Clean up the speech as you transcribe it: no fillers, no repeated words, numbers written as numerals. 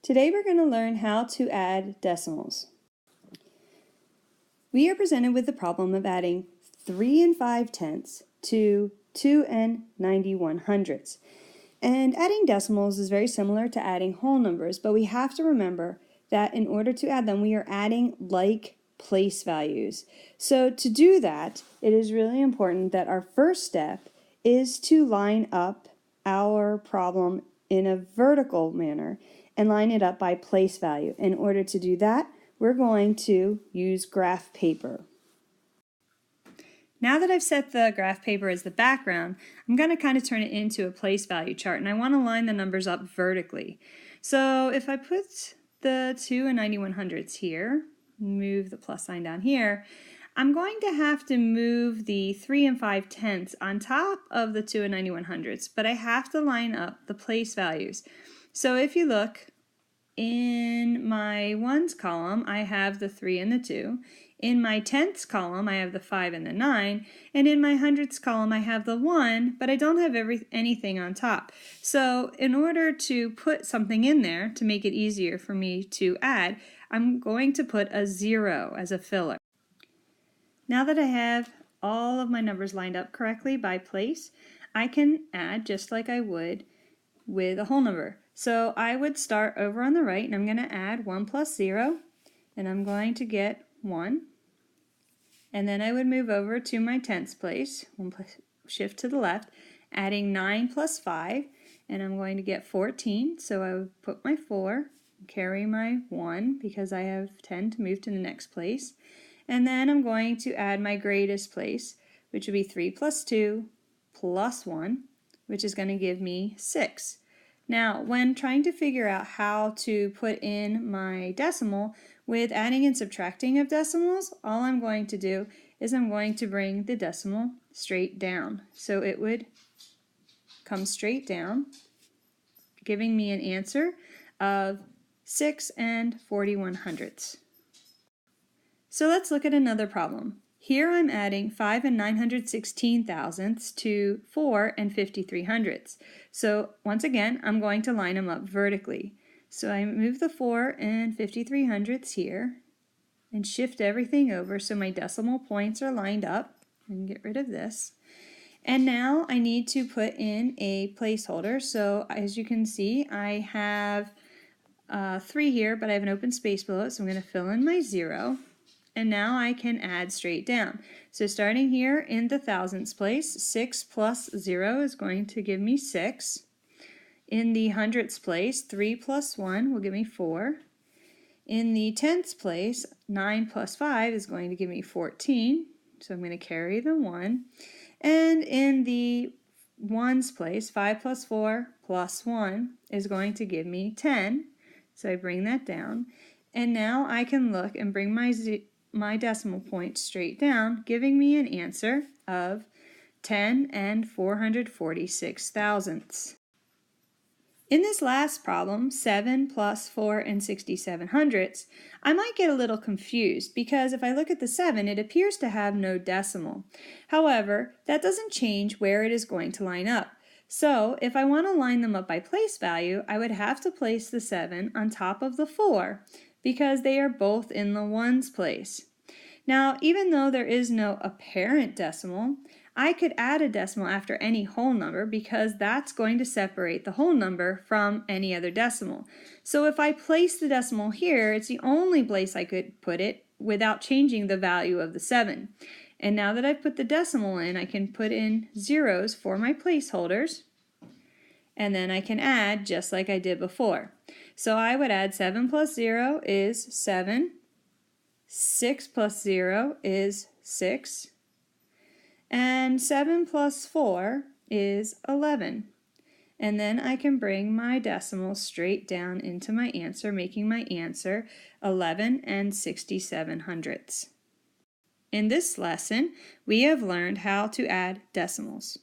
Today we're going to learn how to add decimals. We are presented with the problem of adding 3 5/10 to 2 91/100. And adding decimals is very similar to adding whole numbers, but we have to remember that in order to add them, we are adding like place values. So to do that, it is really important that our first step is to line up our problem in a vertical manner and line it up by place value. In order to do that, we're going to use graph paper. Now that I've set the graph paper as the background, I'm going to kind of turn it into a place value chart, and I want to line the numbers up vertically. So if I put the 2 91/100 here, move the plus sign down here, I'm going to have to move the 3 5/10 on top of the 2 91/100, but I have to line up the place values. So if you look, in my ones column, I have the 3 and the 2. In my tenths column, I have the 5 and the 9. And in my hundredths column, I have the 1, but I don't have anything on top. So in order to put something in there to make it easier for me to add, I'm going to put a 0 as a filler. Now that I have all of my numbers lined up correctly by place, I can add just like I would with a whole number. So I would start over on the right, and I'm going to add 1 plus 0, and I'm going to get 1. And then I would move over to my tenths place, shift to the left, adding 9 plus 5, and I'm going to get 14. So I would put my 4, carry my 1 because I have 10 to move to the next place. And then I'm going to add my greatest place, which would be 3 plus 2 plus 1, which is going to give me 6. Now, when trying to figure out how to put in my decimal with adding and subtracting of decimals, all I'm going to do is I'm going to bring the decimal straight down. So it would come straight down, giving me an answer of 6 41/100. So let's look at another problem. Here I'm adding 5 916 to 4 53/100. So once again, I'm going to line them up vertically. So I move the 4 53/100 here and shift everything over so my decimal points are lined up. I can get rid of this. And now I need to put in a placeholder. So as you can see, I have 3 here, but I have an open space below it, so I'm going to fill in my 0. And now I can add straight down. So starting here in the thousandths place, 6 plus 0 is going to give me 6. In the hundredths place, 3 plus 1 will give me 4. In the tenths place, 9 plus 5 is going to give me 14. So I'm going to carry the 1. And in the ones place, 5 plus 4 plus 1 is going to give me 10. So I bring that down. And now I can look and bring my decimal point straight down, giving me an answer of 10 446 thousandths. In this last problem, 7 plus 4 67/100, I might get a little confused because if I look at the 7, it appears to have no decimal. However, that doesn't change where it is going to line up. So if I want to line them up by place value, I would have to place the 7 on top of the 4 because they are both in the ones place. Now, even though there is no apparent decimal, I could add a decimal after any whole number because that's going to separate the whole number from any other decimal. So if I place the decimal here, it's the only place I could put it without changing the value of the 7. And now that I've put the decimal in, I can put in zeros for my placeholders, and then I can add just like I did before. So I would add 7 plus 0 is 7, 6 plus 0 is 6, and 7 plus 4 is 11. And then I can bring my decimal straight down into my answer, making my answer 11 67/100. In this lesson, we have learned how to add decimals.